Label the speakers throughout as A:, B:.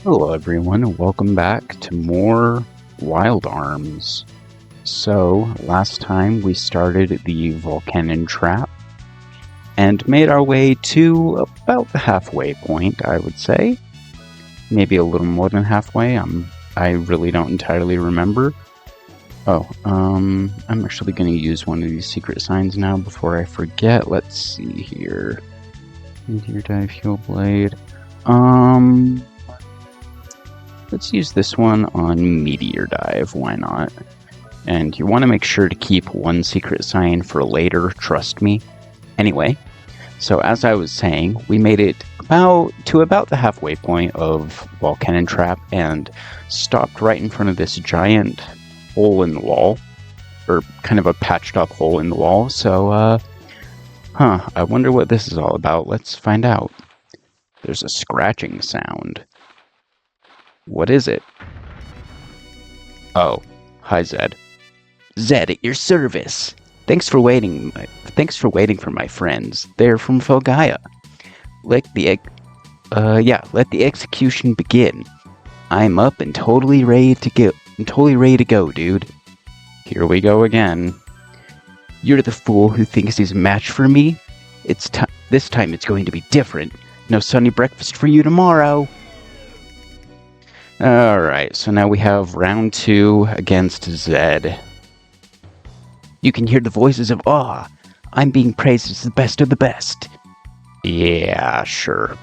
A: Hello everyone, and welcome back to more Wild Arms. So, last time we started the Volcanon Trap and made our way to about the halfway point, I would say. Maybe a little more than halfway, I really don't entirely remember. I'm actually going to use one of these secret signs now before I forget. Let's see here. Meteor Dive, Heal Blade. Let's use this one on Meteor Dive, why not? And you want to make sure to keep one secret sign for later, trust me. Anyway, so as I was saying, we made it about the halfway point of Volcanon Trap and stopped right in front of this giant hole in the wall, or kind of a patched up hole in the wall. So, I wonder what this is all about. Let's find out. There's a scratching sound. What is it? Oh, hi Zed. Zed, at your service. Thanks for waiting for my friends. They're from Felgaia. Let the execution begin. I'm up and totally ready to go, dude. Here we go again. You're the fool who thinks he's a match for me? This time it's going to be different. No sunny breakfast for you tomorrow. Alright, so now we have round 2 against Zed. You can hear the voices of awe. I'm being praised as the best of the best. Yeah, sure.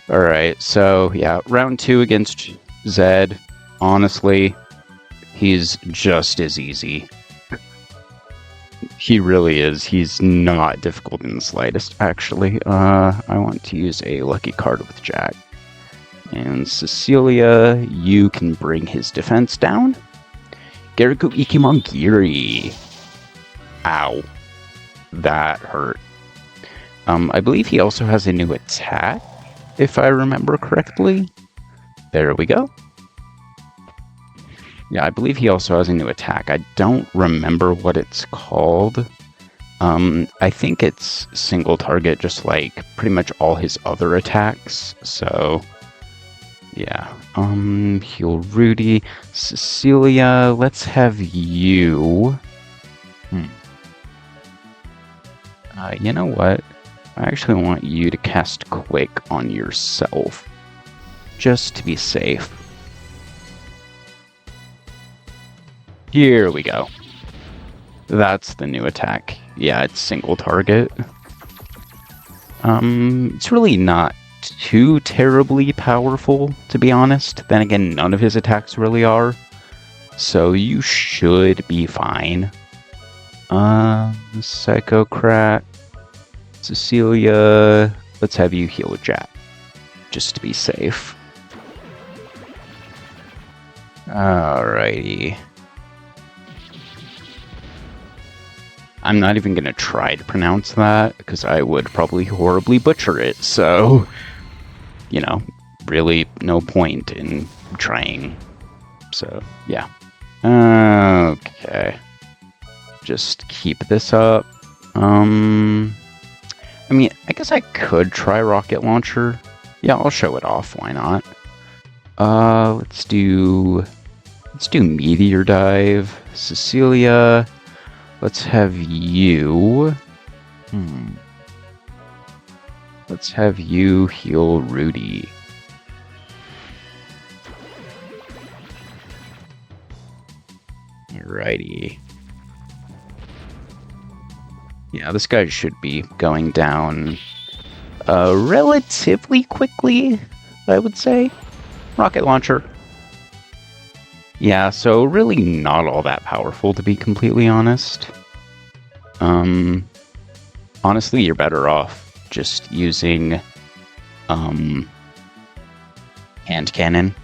A: Alright, so yeah, round 2 against Zed. Honestly, he's just as easy. He really is. He's not difficult in the slightest, actually. I want to use a lucky card with Jack. And Cecilia, you can bring his defense down. Gariku Ikimongiri. Ow. That hurt. I believe he also has a new attack, if I remember correctly. There we go. Yeah, I believe he also has a new attack. I don't remember what it's called. I think it's single target, just like pretty much all his other attacks, so... yeah. Heal Rudy. Cecilia, let's have you... you know what? I actually want you to cast Quick on yourself. Just to be safe. Here we go. That's the new attack. Yeah, it's single target. It's really not too terribly powerful, to be honest. Then again, none of his attacks really are. So you should be fine. Psycho Crack. Cecilia, let's have you heal Jack. Just to be safe. Alrighty. I'm not even going to try to pronounce that, because I would probably horribly butcher it, so... you know, really no point in trying. So, yeah. Okay. Just keep this up. I mean, I guess I could try rocket launcher. Yeah, I'll show it off, why not? Let's do meteor dive. Cecilia, let's have you... let's have you heal Rudy. Alrighty. Yeah, this guy should be going down relatively quickly, I would say. Rocket launcher. Yeah, so really not all that powerful, to be completely honest. Honestly, you're better off just using hand cannon.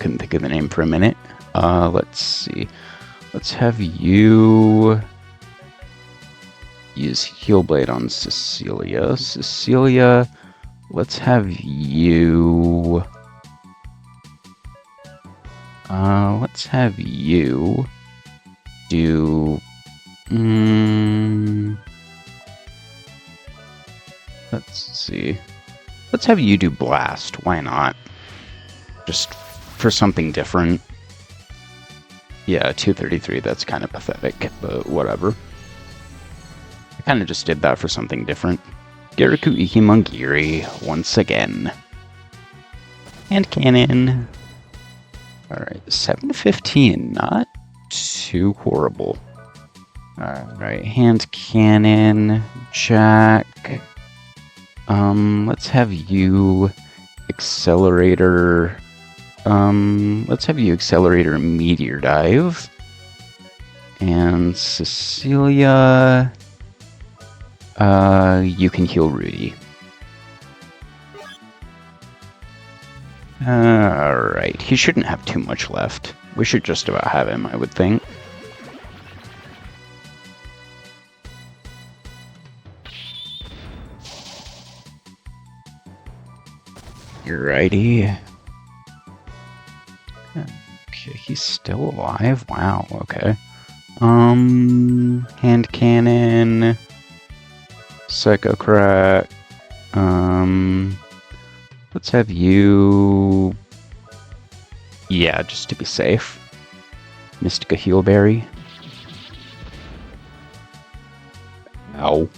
A: Couldn't think of the name for a minute. Let's see. Let's have you use Heal Blade on Cecilia. Cecilia, let's have you... let's have you do... let's see. Let's have you do Blast. Why not? Just for something different. Yeah, 233, that's kind of pathetic, but whatever. I kind of just did that for something different. Gyaraku Ikimongiri, once again. Hand cannon. Alright, 715, not too horrible. Alright, hand cannon, Jack. Let's have you accelerator. Let's have you accelerator meteor dive. And Cecilia, you can heal Rudy. Alright, he shouldn't have too much left. We should just about have him, I would think. Alrighty. Okay, he's still alive? Wow, okay. Hand cannon. Psycho crack. Let's have you... Yeah, just to be safe. Mystica Healberry. Ow.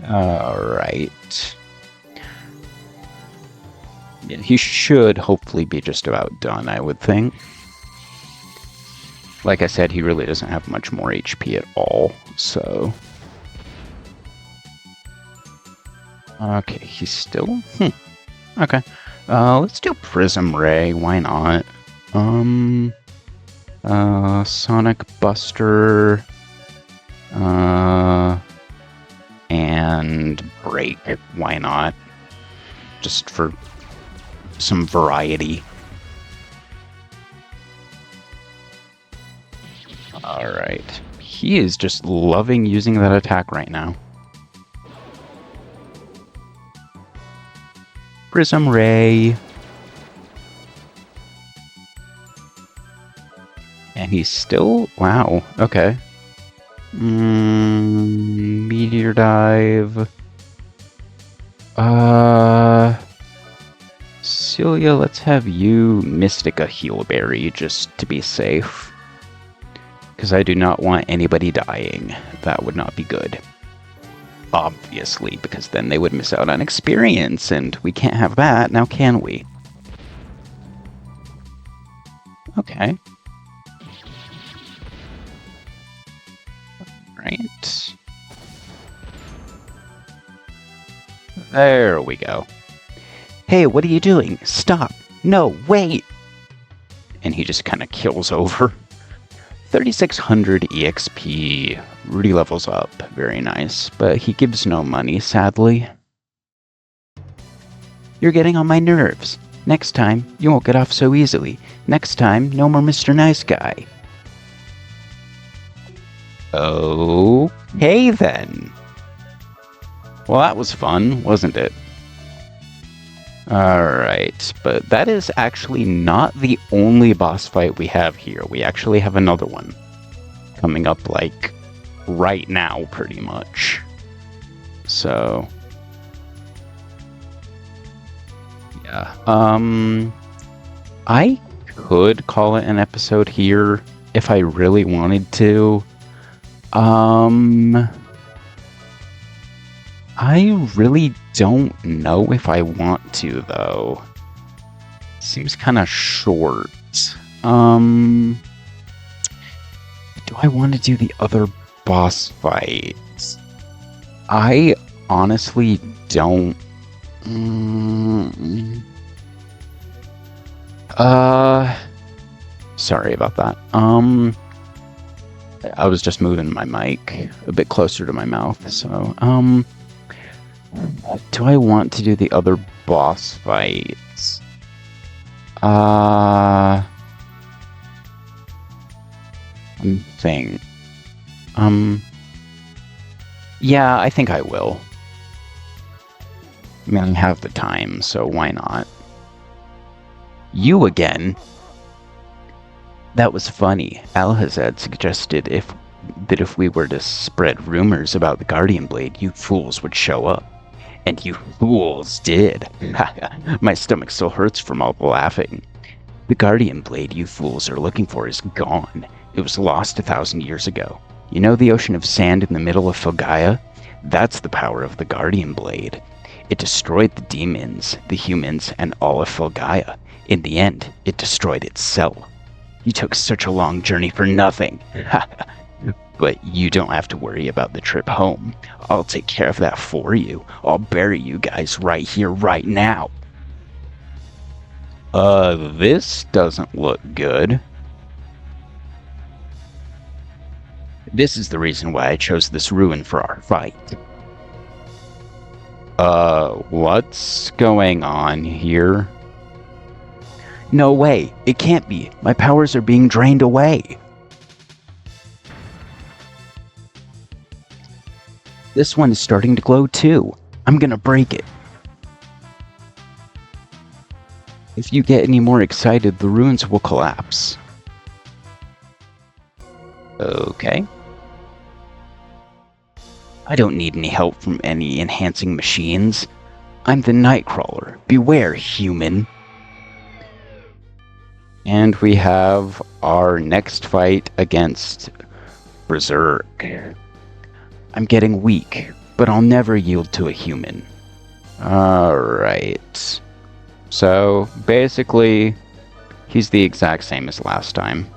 A: Alright. Yeah, he should hopefully be just about done, I would think. Like I said, he really doesn't have much more HP at all, so... Okay, he's still... Okay. Let's do Prism Ray, why not? Sonic Buster... and Break, why not? Just for some variety. Alright. He is just loving using that attack right now. Prism Ray. And he's still... Wow, okay. Meteor Dive. Celia, let's have you Mystica Healberry just to be safe. Because I do not want anybody dying. That would not be good. Obviously, because then they would miss out on experience, and we can't have that, now can we? Okay. Right. There we go. Hey, what are you doing? Stop! No, wait! And he just kind of kills over. 3600 EXP. Rudy levels up. Very nice. But he gives no money, sadly. You're getting on my nerves. Next time, you won't get off so easily. Next time, no more Mr. Nice Guy. Okay, then. Well, that was fun, wasn't it? Alright, but that is actually not the only boss fight we have here. We actually have another one coming up, like, right now, pretty much. So... yeah. I could call it an episode here if I really wanted to. I really don't know if I want to, though. Seems kind of short. Do I want to do the other boss fights? I honestly don't. Sorry about that. I was just moving my mic a bit closer to my mouth, so, do I want to do the other boss fights? Let me think. Yeah, I think I will. I mean, I have the time, so why not? You again? That was funny. Alhazad suggested that if we were to spread rumors about the Guardian Blade, you fools would show up. And you fools did. My stomach still hurts from all the laughing. The Guardian Blade you fools are looking for is gone. It was lost 1,000 years ago. You know the ocean of sand in the middle of Filgaia? That's the power of the Guardian Blade. It destroyed the demons, the humans, and all of Filgaia. In the end, it destroyed itself. You took such a long journey for nothing. But you don't have to worry about the trip home. I'll take care of that for you. I'll bury you guys right here, right now. This doesn't look good. This is the reason why I chose this ruin for our fight. What's going on here? No way, it can't be. My powers are being drained away. This one is starting to glow too. I'm gonna break it. If you get any more excited, the ruins will collapse. Okay. I don't need any help from any enhancing machines. I'm the Nightcrawler. Beware, human. And we have our next fight against Berserk. I'm getting weak, but I'll never yield to a human. Alright. So, basically, he's the exact same as last time.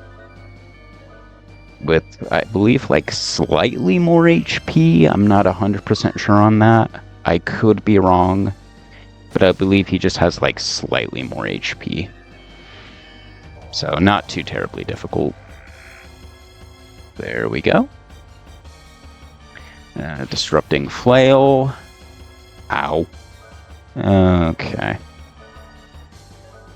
A: With, I believe, like, slightly more HP. I'm not 100% sure on that. I could be wrong. But I believe he just has, like, slightly more HP. So, not too terribly difficult. There we go. Disrupting Flail. Ow. Okay.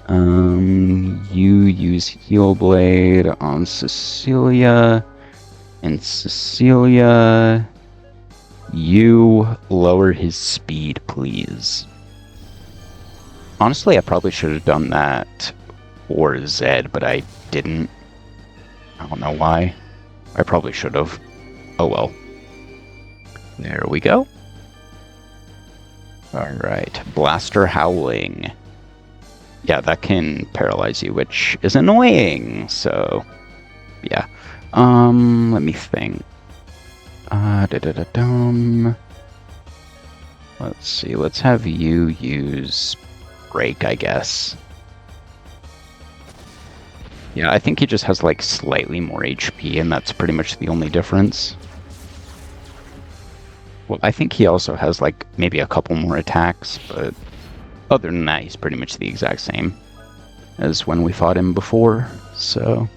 A: You use Heal Blade on Cecilia. And Cecilia, you lower his speed, please. Honestly, I probably should have done that for Zed, but I didn't. I don't know why. I probably should have. Oh well. There we go. Alright, Blaster Howling. Yeah, that can paralyze you, which is annoying, so... yeah. Let me think. Let's see, let's have you use Break, I guess. Yeah, I think he just has, like, slightly more HP, and that's pretty much the only difference. Well, I think he also has, like, maybe a couple more attacks, but other than that, he's pretty much the exact same as when we fought him before, so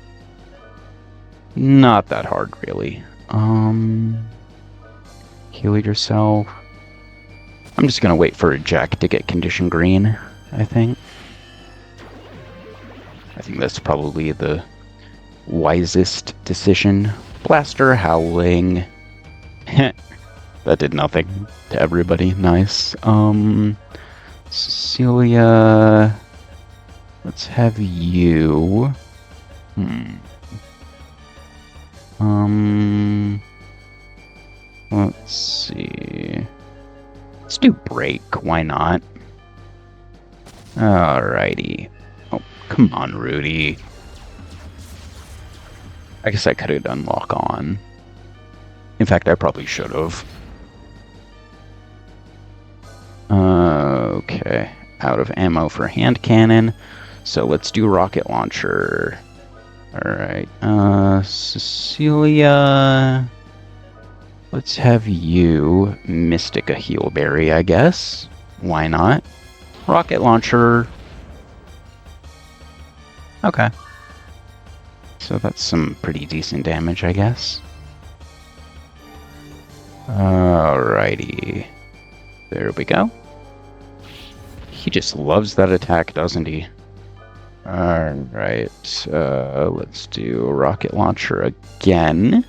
A: not that hard, really. Heal yourself. I'm just gonna wait for Jack to get condition green, I think. I think that's probably the wisest decision. Blaster Howling. That did nothing to everybody. Nice. Cecilia, let's have you. Let's see. Let's do Break. Why not? Alrighty. Oh, come on, Rudy. I guess I could have done Lock On. In fact, I probably should have. Okay, out of ammo for hand cannon, so let's do rocket launcher. Alright, Cecilia, let's have you Mystic a Healberry, I guess. Why not? Rocket launcher. Okay. So that's some pretty decent damage, I guess. Alrighty. There we go. He just loves that attack, doesn't he? Alright, let's do rocket launcher again.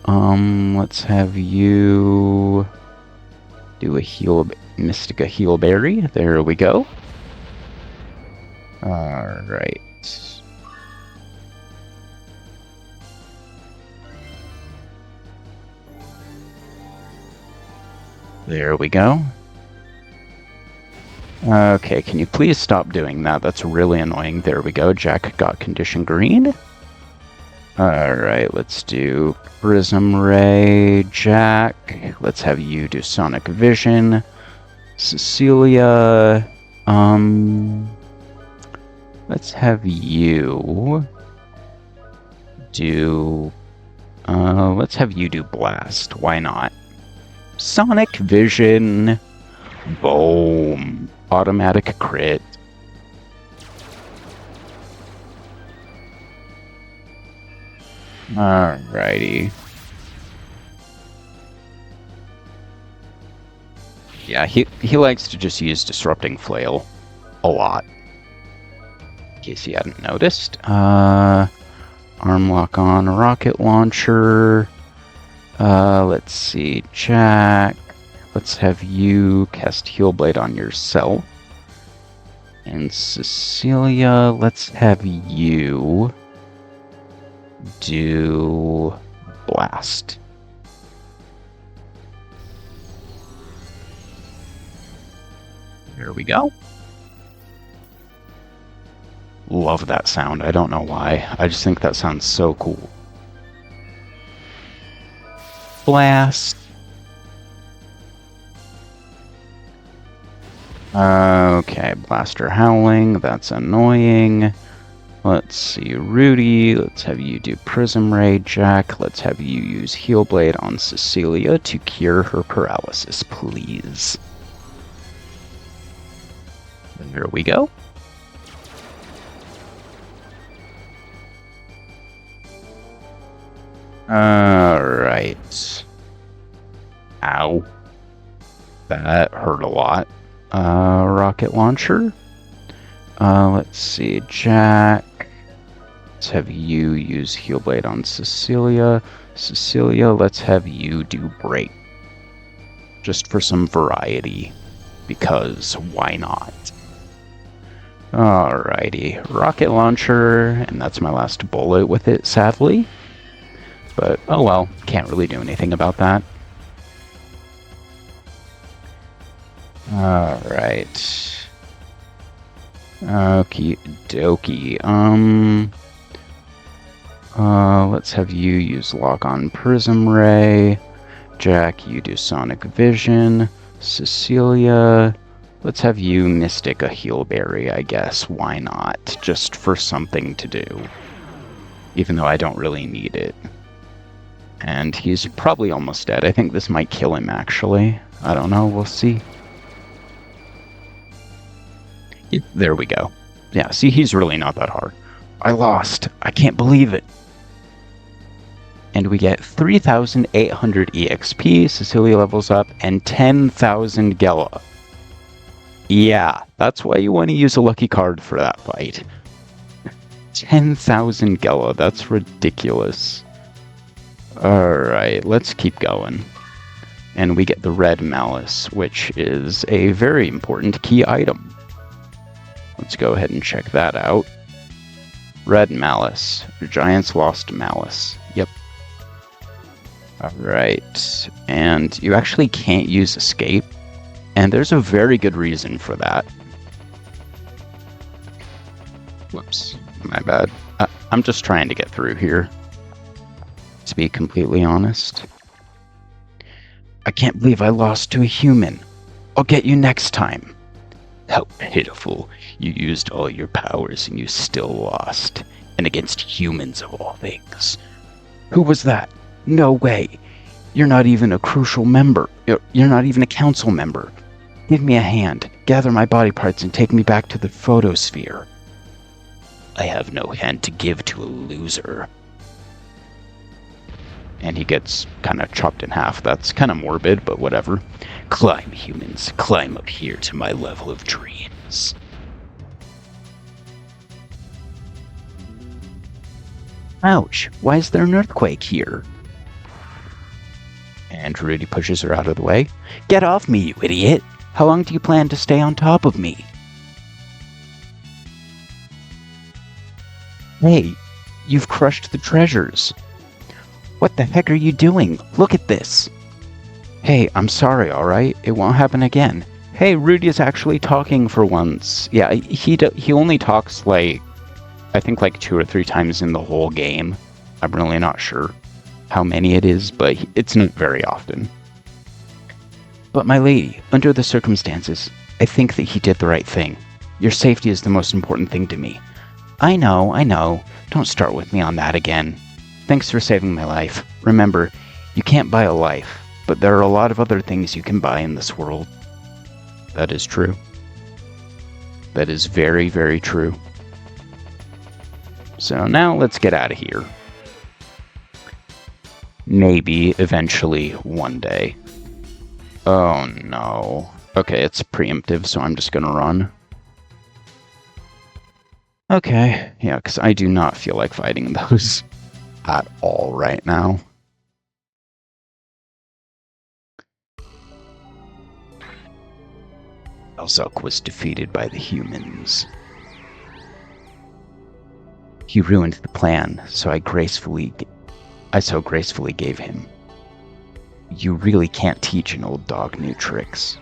A: Let's have you do a Mystica Healberry. There we go. Alright. There we go. Okay, can you please stop doing that? That's really annoying. There we go. Jack got condition green. Alright, let's do Prism Ray, Jack. Let's have you do Sonic Vision. Cecilia, let's have you do, let's have you do Blast. Why not? Sonic Vision. Boom. Automatic crit. Alrighty. Yeah, he likes to just use Disrupting Flail a lot. In case you hadn't noticed. Arm lock on rocket launcher. Let's see, Jack. Let's have you cast Heal Blade on yourself. And Cecilia, let's have you do Blast. There we go. Love that sound. I don't know why. I just think that sounds so cool. Blast. Okay, Blaster Howling. That's annoying. Let's see, Rudy. Let's have you do Prism Ray, Jack. Let's have you use Heal Blade on Cecilia to cure her paralysis, please. There we go. Alright. Ow. That hurt a lot. Rocket launcher. Let's see, Jack. Let's have you use Heal Blade on Cecilia. Cecilia, let's have you do Break. Just for some variety. Because why not? Alrighty. Rocket launcher, and that's my last bullet with it, sadly. But, oh well, can't really do anything about that. Alright. Okie dokie. Let's have you use Lock on Prism Ray. Jack, you do Sonic Vision. Cecilia, let's have you Mystic a Heal Berry, I guess. Why not? Just for something to do. Even though I don't really need it. And he's probably almost dead. I think this might kill him, actually. I don't know. We'll see. There we go. Yeah, see, he's really not that hard. I lost. I can't believe it. And we get 3,800 EXP, Cecilia levels up, and 10,000 Gela. Yeah, that's why you want to use a lucky card for that fight. 10,000 Gela, that's ridiculous. Alright, let's keep going. And we get the Red Malice, which is a very important key item. Let's go ahead and check that out. Red Malice. Giant's Lost Malice. Yep. Alright. And you actually can't use Escape. And there's a very good reason for that. Whoops. My bad. I'm just trying to get through here. To be completely honest. I can't believe I lost to a human. I'll get you next time. How pitiful. You used all your powers and you still lost. And against humans of all things. Who was that? No way. You're not even a crucial member. You're not even a council member. Give me a hand. Gather my body parts and take me back to the photosphere. I have no hand to give to a loser. And he gets kind of chopped in half. That's kind of morbid, but whatever. Climb, humans. Climb up here to my level of dreams. Ouch. Why is there an earthquake here? And Rudy pushes her out of the way. Get off me, you idiot. How long do you plan to stay on top of me? Hey, you've crushed the treasures. What the heck are you doing? Look at this. Hey, I'm sorry, alright? It won't happen again. Hey, Rudy is actually talking for once. Yeah, he only talks like, I think like 2 or 3 times in the whole game. I'm really not sure how many it is, but it's not very often. But my lady, under the circumstances, I think that he did the right thing. Your safety is the most important thing to me. I know. Don't start with me on that again. Thanks for saving my life. Remember, you can't buy a life, but there are a lot of other things you can buy in this world. That is true. That is very, very true. So now let's get out of here. Maybe, eventually, one day. Oh no. Okay, it's preemptive, so I'm just gonna run. Okay, yeah, because I do not feel like fighting those at all right now. Belselk was defeated by the humans. He ruined the plan, so I so gracefully gave him. You really can't teach an old dog new tricks.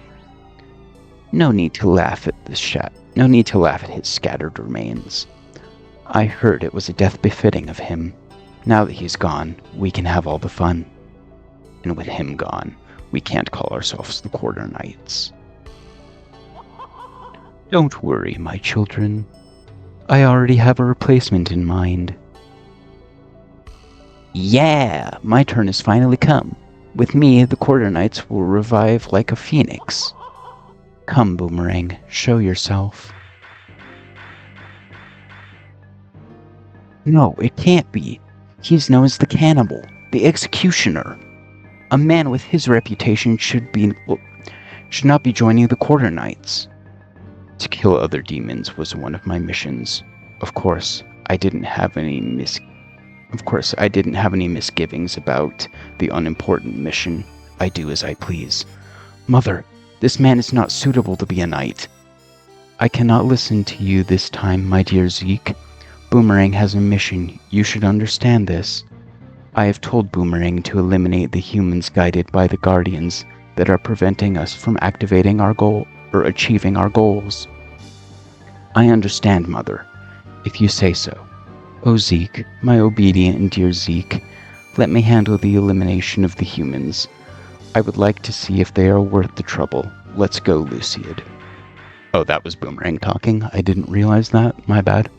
A: No need to laugh at his scattered remains. I heard it was a death befitting of him. Now that he's gone, we can have all the fun. And with him gone, we can't call ourselves the Quarter Knights. Don't worry, my children. I already have a replacement in mind. Yeah, my turn has finally come. With me, the Quarter Knights will revive like a phoenix. Come, Boomerang, show yourself. No, it can't be. He's known as the Cannibal, the Executioner. A man with his reputation should not be joining the Quarter Knights. To kill other demons was one of my missions. Of course, I didn't have any misgivings about the unimportant mission. I do as I please. Mother, this man is not suitable to be a knight. I cannot listen to you this time, my dear Zeke. Boomerang has a mission. You should understand this. I have told Boomerang to eliminate the humans guided by the Guardians that are preventing us from activating our goal or achieving our goals. I understand, Mother, if you say so. Oh, Zeke, my obedient and dear Zeke, let me handle the elimination of the humans. I would like to see if they are worth the trouble. Let's go, Luciad. Oh, that was Boomerang talking. I didn't realize that. My bad.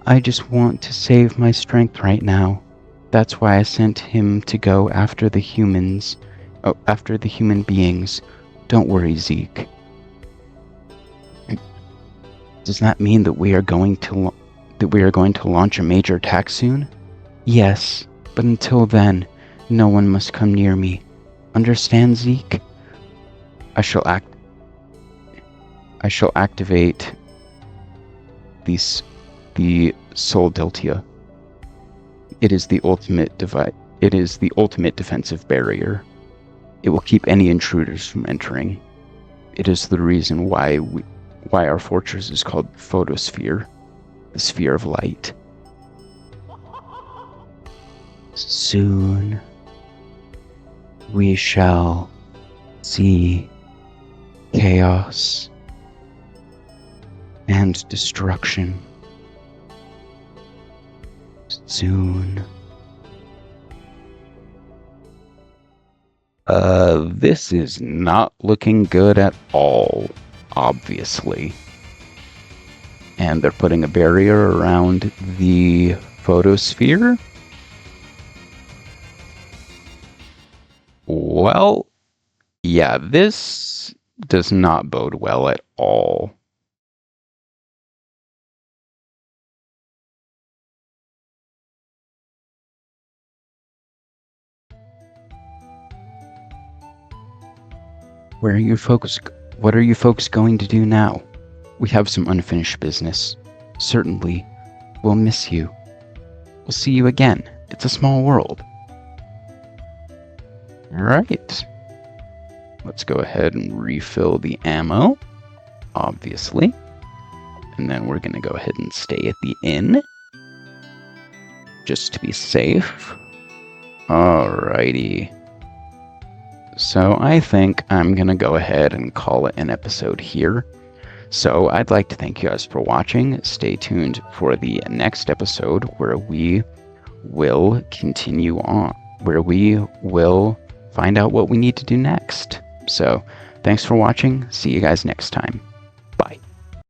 A: I just want to save my strength right now. That's why I sent him to go after the humans. Oh, after the human beings. Don't worry, Zeke. Does that mean that we are going to launch a major attack soon? Yes, but until then, no one must come near me. Understand, Zeke? I shall activate the Soul Deltia. It is the ultimate defensive barrier. It will keep any intruders from entering. It is the reason why our fortress is called Photosphere, the sphere of light. Soon we shall see chaos and destruction. Soon. This is not looking good at all, obviously. And they're putting a barrier around the photosphere. Well, yeah, this does not bode well at all. What are you folks going to do now? We have some unfinished business. Certainly, we'll miss you. We'll see you again. It's a small world. Right. Let's go ahead and refill the ammo, obviously. And then we're going to go ahead and stay at the inn, just to be safe. Alrighty. So I think I'm going to go ahead and call it an episode here. So I'd like to thank you guys for watching. Stay tuned for the next episode where we will continue on, where we will find out what we need to do next. So thanks for watching. See you guys next time.